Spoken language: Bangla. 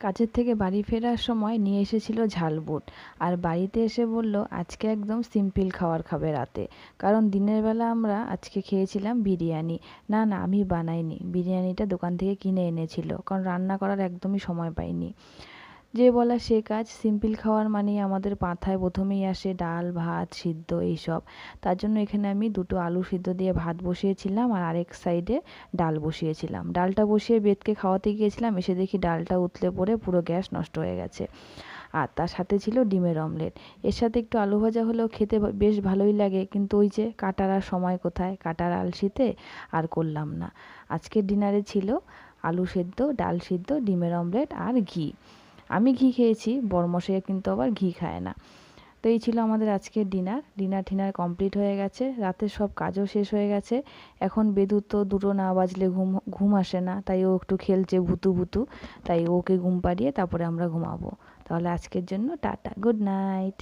কাজের থেকে বাড়ি ফেরার সময় নিয়ে এসেছিল ঝালবুট, আর বাড়িতে এসে বলল আজকে একদম সিম্পল খাবার খাবে রাতে, কারণ দিনের বেলা আমরা আজকে খেয়েছিলাম বিরিয়ানি। না না, আমি বানাইনি, বিরিয়ানিটা দোকান থেকে কিনে এনেছিল, কারণ রান্না করার একদমই সময় পাইনি। যে বলা সে কাজ, সিম্পল খাওয়ার মানেই আমাদের মাথায় প্রথমেই আসে ডাল ভাত সিদ্ধ এইসব। তার জন্য এখানে আমি দুটো আলু সিদ্ধ দিয়ে ভাত বসিয়েছিলাম, আর আরেক সাইডে ডাল বসিয়েছিলাম। ডালটা বসিয়ে বেদকে খাওয়াতে গিয়েছিলাম, এসে দেখি ডালটা উতলে পড়ে পুরো গ্যাস নষ্ট হয়ে গেছে। আর তার সাথে ছিল ডিমের অমলেট। এর সাথে একটু আলু ভাজা হলেও খেতে বেশ ভালোই লাগে, কিন্তু ওই যে কাটার আর সময় কোথায়, কাটার আলসিতে আর করলাম না। আজকের ডিনারে ছিল আলু সেদ্ধ, ডাল সিদ্ধ, ডিমের অমলেট আর ঘি। আমি ঘি খেয়েছি, বরমশাইয়া কিন্তু আবার ঘি খায় না। তো এই ছিল আমাদের আজকের ডিনার ঠিনার কমপ্লিট হয়ে গেছে, রাতের সব কাজও শেষ হয়ে গেছে। এখন বেদু তো দুটো না বাজলে ঘুম ঘুম আসে না, তাই ও একটু খেলছে ভুতু ভুতু, তাই ওকে ঘুম পাড়িয়ে তারপরে আমরা ঘুমাবো। তাহলে আজকের জন্য টাটা, গুড নাইট।